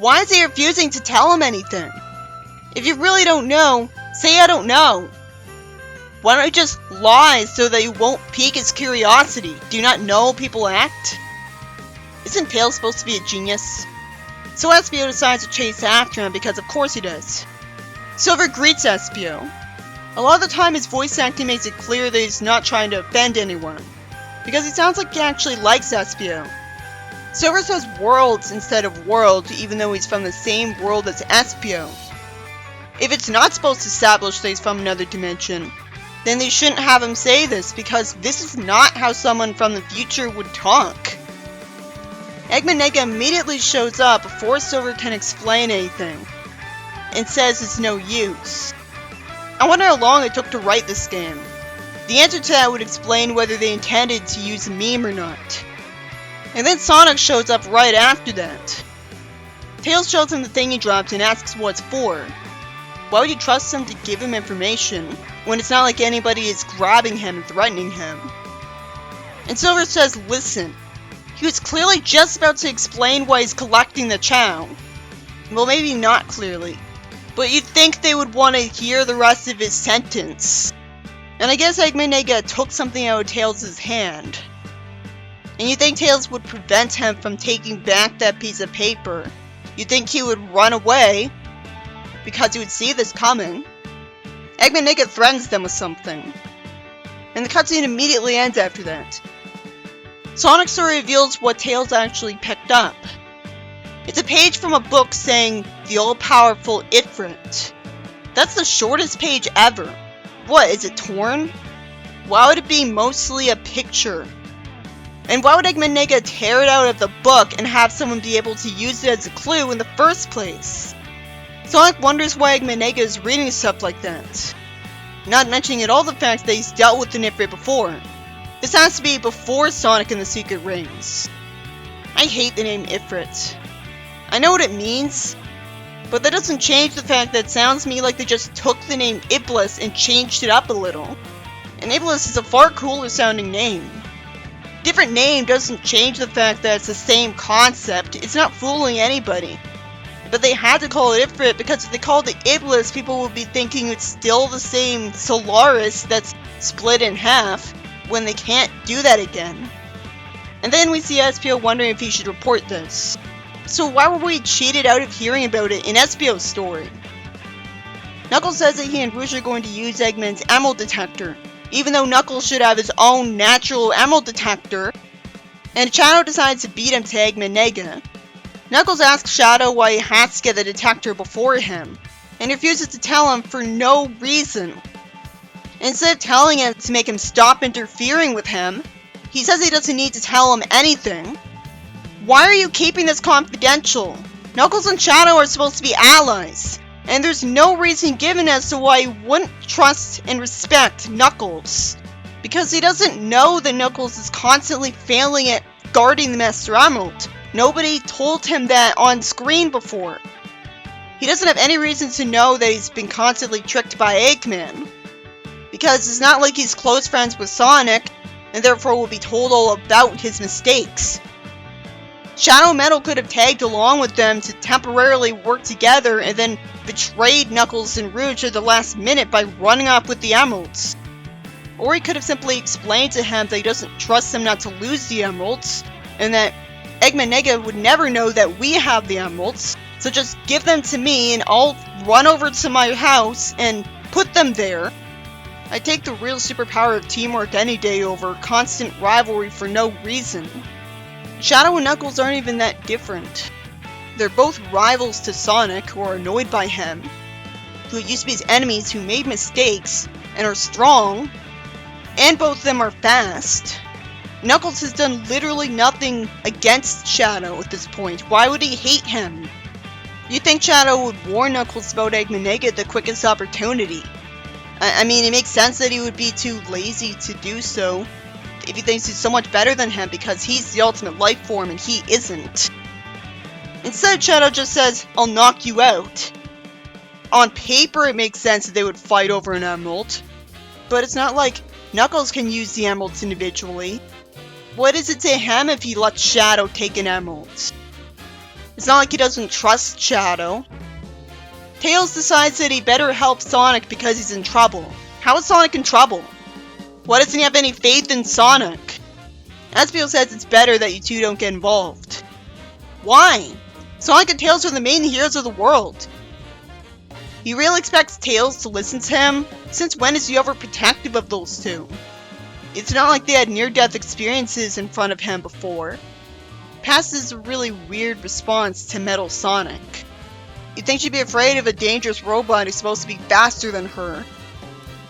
Why is he refusing to tell him anything? If you really don't know, say I don't know. Why don't you just lie so that you won't pique his curiosity? Do you not know how people act? Isn't Tails supposed to be a genius? So Espio decides to chase after him because of course he does. Silver greets Espio. A lot of the time his voice acting makes it clear that he's not trying to offend anyone, because he sounds like he actually likes Espio. Silver says worlds instead of world, even though he's from the same world as Espio. If it's not supposed to establish that he's from another dimension, then they shouldn't have him say this, because this is not how someone from the future would talk. Eggman Nega immediately shows up before Silver can explain anything, and says it's no use. I wonder how long it took to write this game. The answer to that would explain whether they intended to use a meme or not. And then Sonic shows up right after that. Tails shows him the thing he dropped and asks what it's for. Why would you trust him to give him information when it's not like anybody is grabbing him and threatening him? And Silver says, listen. He was clearly just about to explain why he's collecting the Chow. Well, maybe not clearly, but you'd think they would want to hear the rest of his sentence. And I guess Eggman Nega took something out of Tails' hand. And you think Tails would prevent him from taking back that piece of paper. You'd think he would run away, because he would see this coming. Eggman Nega threatens them with something. And the cutscene immediately ends after that. Sonic's story reveals what Tails actually picked up. It's a page from a book saying, the all-powerful Ifrit. That's the shortest page ever. What, is it torn? Why would it be mostly a picture? And why would Eggman Nega tear it out of the book and have someone be able to use it as a clue in the first place? Sonic wonders why Eggman Nega is reading stuff like that. Not mentioning at all the fact that he's dealt with an Ifrit before. This has to be before Sonic and the Secret Rings. I hate the name Ifrit. I know what it means, but that doesn't change the fact that it sounds to me like they just took the name Iblis and changed it up a little. And Iblis is a far cooler sounding name. Different name doesn't change the fact that it's the same concept. It's not fooling anybody. But they had to call it Ifrit because if they called it Iblis, people would be thinking it's still the same Solaris that's split in half, when they can't do that again. And then we see Espio wondering if he should report this. So why were we cheated out of hearing about it in Espio's story? Knuckles says that he and Rouge are going to use Eggman's emerald detector, even though Knuckles should have his own natural emerald detector, and Shadow decides to beat him to Eggman Nega. Knuckles asks Shadow why he has to get the detector before him, and refuses to tell him for no reason. Instead of telling him to make him stop interfering with him, he says he doesn't need to tell him anything. Why are you keeping this confidential? Knuckles and Shadow are supposed to be allies, and there's no reason given as to why he wouldn't trust and respect Knuckles. Because he doesn't know that Knuckles is constantly failing at guarding the Master Emerald. Nobody told him that on screen before. He doesn't have any reason to know that he's been constantly tricked by Eggman. Because it's not like he's close friends with Sonic, and therefore will be told all about his mistakes. Shadow and Metal could have tagged along with them to temporarily work together and then betrayed Knuckles and Rouge at the last minute by running off with the emeralds. Or he could have simply explained to him that he doesn't trust them not to lose the emeralds, and that Eggman Nega would never know that we have the emeralds, so just give them to me and I'll run over to my house and put them there. I take the real superpower of teamwork any day over constant rivalry for no reason. Shadow and Knuckles aren't even that different. They're both rivals to Sonic who are annoyed by him, who used to be his enemies who made mistakes and are strong, and both of them are fast. Knuckles has done literally nothing against Shadow at this point. Why would he hate him? You'd think Shadow would warn Knuckles about Eggman Nega at the quickest opportunity. I mean, it makes sense that he would be too lazy to do so if he thinks he's so much better than him because he's the ultimate life form and he isn't. Instead, Shadow just says, I'll knock you out. On paper, it makes sense that they would fight over an emerald, but it's not like Knuckles can use the emeralds individually. What is it to him if he lets Shadow take an emerald? It's not like he doesn't trust Shadow. Tails decides that he better help Sonic because he's in trouble. How is Sonic in trouble? Why doesn't he have any faith in Sonic? Espio says it's better that you two don't get involved. Why? Sonic and Tails are the main heroes of the world. He really expects Tails to listen to him? Since when is he overprotective of those two? It's not like they had near-death experiences in front of him before. Past is a really weird response to Metal Sonic. You'd think she'd be afraid of a dangerous robot who's supposed to be faster than her.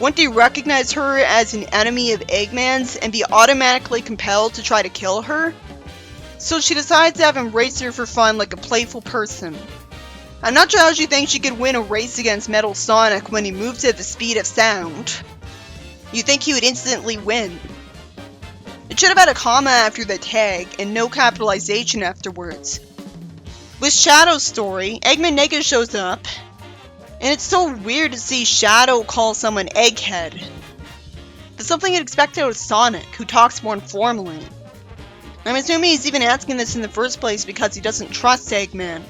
Wouldn't he recognize her as an enemy of Eggman's and be automatically compelled to try to kill her? So she decides to have him race her for fun like a playful person. I'm not sure how she thinks she could win a race against Metal Sonic when he moves at the speed of sound. You'd think he would instantly win. It should have had a comma after the tag and no capitalization afterwards. With Shadow's story, Eggman Nega shows up, and it's so weird to see Shadow call someone Egghead. That's something you'd expect out of Sonic, who talks more informally. I'm assuming he's even asking this in the first place because he doesn't trust Eggman.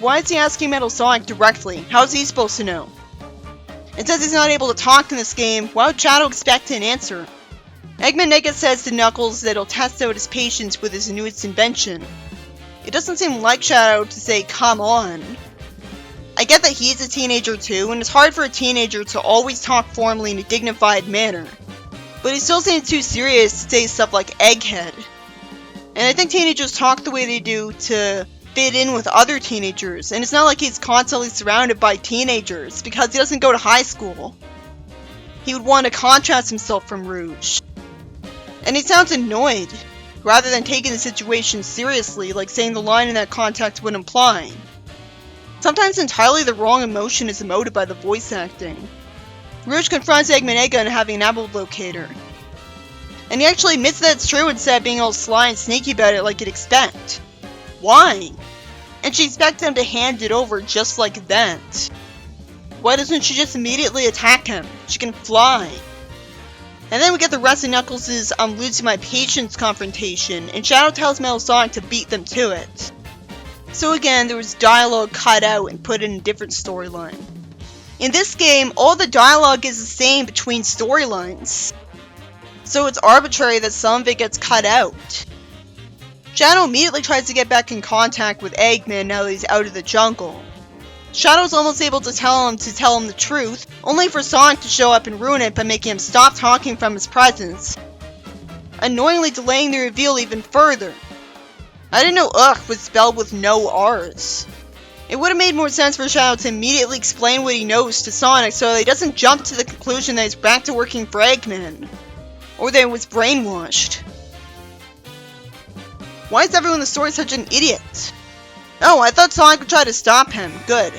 Why is he asking Metal Sonic directly? How is he supposed to know? And since he's not able to talk in this game, why would Shadow expect an answer? Eggman Nega says to Knuckles that he'll test out his patience with his newest invention. It doesn't seem like Shadow to say, come on. I get that he's a teenager too, and it's hard for a teenager to always talk formally in a dignified manner. But he still seems too serious to say stuff like Egghead. And I think teenagers talk the way they do to fit in with other teenagers, and it's not like he's constantly surrounded by teenagers, because he doesn't go to high school. He would want to contrast himself from Rouge. And he sounds annoyed, rather than taking the situation seriously like saying the line in that context would imply. Sometimes entirely the wrong emotion is emoted by the voice acting. Rouge confronts Eggman Nega on having an apple locator. And he actually admits that it's true instead of being all sly and sneaky about it like you'd expect. Why? And she expects him to hand it over just like that. Why doesn't she just immediately attack him? She can fly. And then we get the rest of Knuckles' I'm losing my patience confrontation, and Shadow tells Metal Sonic to beat them to it. So again, there was dialogue cut out and put in a different storyline. In this game, all the dialogue is the same between storylines. So it's arbitrary that some of it gets cut out. Shadow immediately tries to get back in contact with Eggman now that he's out of the jungle. Shadow's almost able to tell him the truth, only for Sonic to show up and ruin it by making him stop talking from his presence, annoyingly delaying the reveal even further. I didn't know ugh was spelled with no R's. It would have made more sense for Shadow to immediately explain what he knows to Sonic so that he doesn't jump to the conclusion that he's back to working for Eggman, or that he was brainwashed. Why is everyone in the story such an idiot? Oh, I thought Sonic would try to stop him. Good.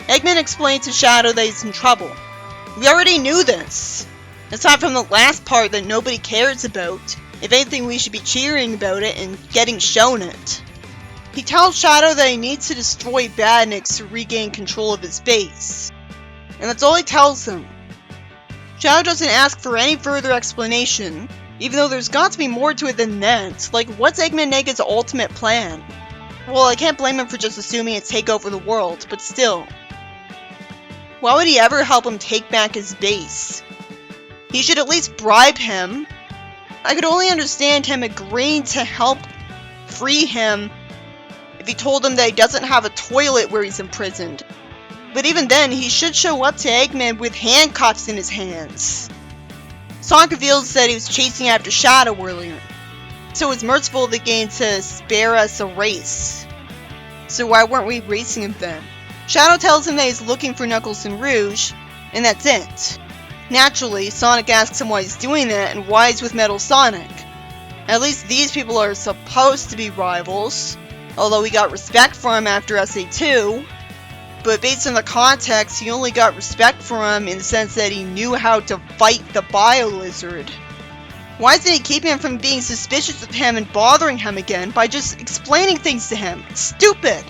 Eggman explained to Shadow that he's in trouble. We already knew this. Aside from the last part that nobody cares about. If anything, we should be cheering about it and getting shown it. He tells Shadow that he needs to destroy Badniks to regain control of his base. And that's all he tells him. Shadow doesn't ask for any further explanation, even though there's got to be more to it than that. Like, what's Eggman Nega's ultimate plan? Well, I can't blame him for just assuming it's take over the world, but still. Why would he ever help him take back his base? He should at least bribe him. I could only understand him agreeing to help free him if he told him that he doesn't have a toilet where he's imprisoned. But even then, he should show up to Eggman with handcuffs in his hands. Sonic reveals that he was chasing after Shadow earlier, so it's merciful of the game to spare us a race. So why weren't we racing him then? Shadow tells him that he's looking for Knuckles and Rouge, and that's it. Naturally, Sonic asks him why he's doing that and why he's with Metal Sonic. At least these people are supposed to be rivals, although he got respect for him after SA2. But based on the context, he only got respect for him in the sense that he knew how to fight the Bio-Lizard. Why isn't he keeping him from being suspicious of him and bothering him again by just explaining things to him? It's stupid!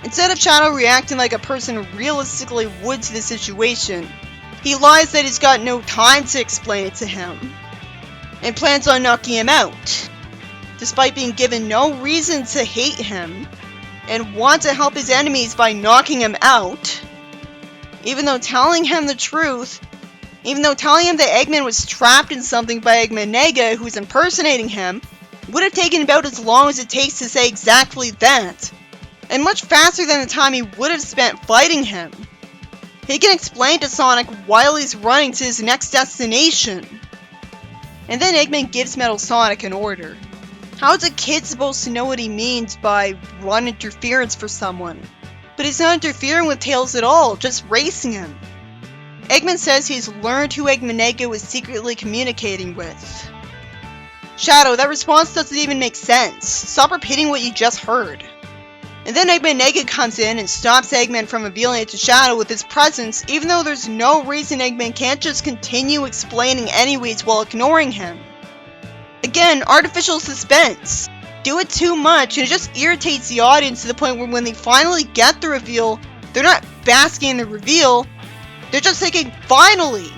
Instead of Shadow reacting like a person realistically would to the situation, he lies that he's got no time to explain it to him, and plans on knocking him out. despite being given no reason to hate him, and want to help his enemies by knocking him out. Even though telling him that Eggman was trapped in something by Eggman who's impersonating him, would have taken about as long as it takes to say exactly that, and much faster than the time he would have spent fighting him. He can explain to Sonic while he's running to his next destination. And then Eggman gives Metal Sonic an order. How is a kid supposed to know what he means by run interference for someone? But he's not interfering with Tails at all, just racing him. Eggman says he's learned who Eggman was secretly communicating with. Shadow, that response doesn't even make sense. Stop repeating what you just heard. And then Eggman comes in and stops Eggman from revealing it to Shadow with his presence, even though there's no reason Eggman can't just continue explaining anyways while ignoring him. Again, artificial suspense. Do it too much and it just irritates the audience to the point where when they finally get the reveal, they're not basking in the reveal, they're just thinking, finally!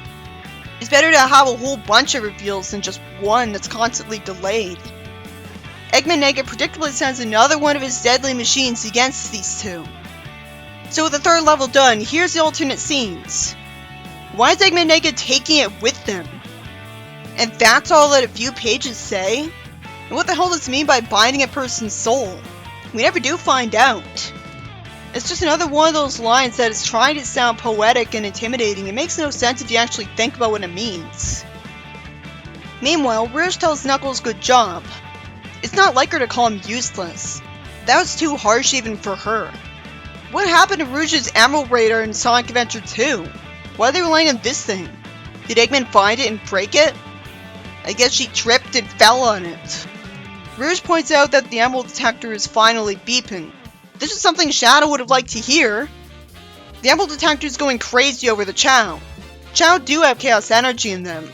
It's better to have a whole bunch of reveals than just one that's constantly delayed. Eggman predictably sends another one of his deadly machines against these two. So with the third level done, here's the alternate scenes. Why is Eggman taking it with them? And that's all that a few pages say? And what the hell does it mean by binding a person's soul? We never do find out. It's just another one of those lines that is trying to sound poetic and intimidating. It makes no sense if you actually think about what it means. Meanwhile, Rouge tells Knuckles good job. It's not like her to call him useless. That was too harsh even for her. What happened to Rouge's Emerald Raider in Sonic Adventure 2? Why are they relying on this thing? Did Eggman find it and break it? I guess she tripped and fell on it. Rouge points out that the Emerald Detector is finally beeping. This is something Shadow would have liked to hear. The Emerald Detector is going crazy over the Chao. Chao do have chaos energy in them.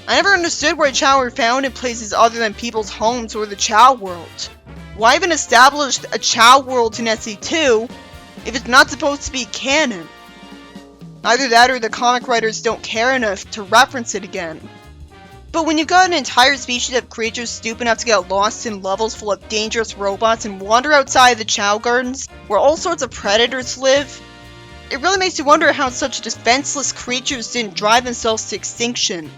I never understood why Chao are found in places other than people's homes or the Chao world. Why even establish a Chao world in SE2 if it's not supposed to be canon? Either that or the comic writers don't care enough to reference it again. But when you've got an entire species of creatures stupid enough to get lost in levels full of dangerous robots and wander outside the Chao Gardens, where all sorts of predators live, it really makes you wonder how such defenseless creatures didn't drive themselves to extinction.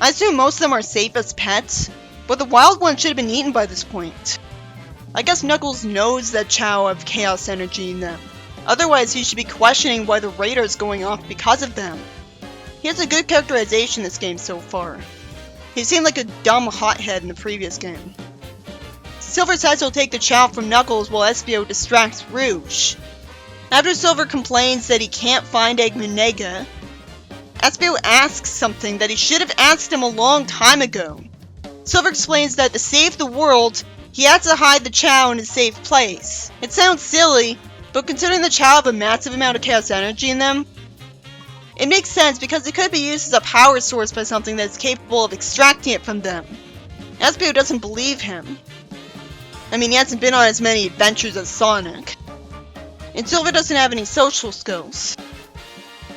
I assume most of them are safe as pets, but the wild ones should have been eaten by this point. I guess Knuckles knows that Chao have chaos energy in them. Otherwise, he should be questioning why the radar is going off because of them. He has a good characterization in this game so far. He seemed like a dumb hothead in the previous game. Silver says he'll take the Chao from Knuckles while Espio distracts Rouge. After Silver complains that he can't find Eggman, Espio asks something that he should have asked him a long time ago. Silver explains that to save the world, he had to hide the Chao in a safe place. It sounds silly, but considering the Chao have a massive amount of chaos energy in them, it makes sense because it could be used as a power source by something that is capable of extracting it from them. Espio doesn't believe him. I mean, he hasn't been on as many adventures as Sonic. And Silver doesn't have any social skills.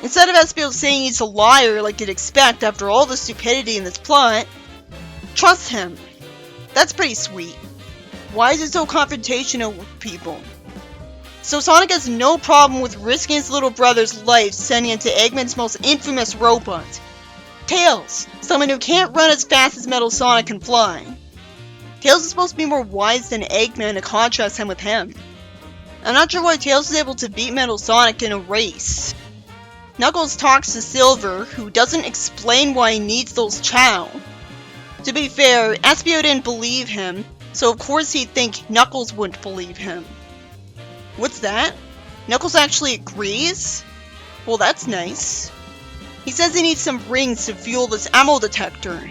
Instead of Espio saying he's a liar like you'd expect after all the stupidity in this plot, trust him. That's pretty sweet. Why is it so confrontational with people? So Sonic has no problem with risking his little brother's life sending him to Eggman's most infamous robot, Tails, someone who can't run as fast as Metal Sonic can fly. Tails is supposed to be more wise than Eggman to contrast him with him. I'm not sure why Tails is able to beat Metal Sonic in a race. Knuckles talks to Silver, who doesn't explain why he needs those Chao. To be fair, Espio didn't believe him, so of course he'd think Knuckles wouldn't believe him. What's that? Knuckles actually agrees? Well, that's nice. He says he needs some rings to fuel this ammo detector.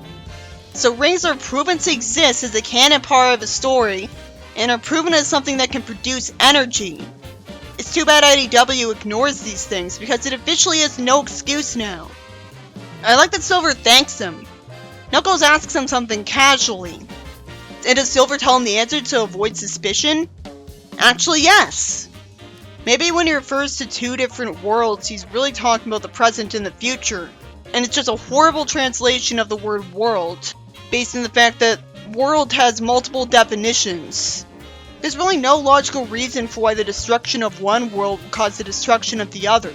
So rings are proven to exist as a canon part of the story, and are proven as something that can produce energy. It's too bad IDW ignores these things, because it officially has no excuse now. I like that Silver thanks him. Knuckles asks him something casually. And does Silver tell him the answer to avoid suspicion? Actually, yes! Maybe when he refers to two different worlds, he's really talking about the present and the future, and it's just a horrible translation of the word world, based on the fact that world has multiple definitions. There's really no logical reason for why the destruction of one world would cause the destruction of the other.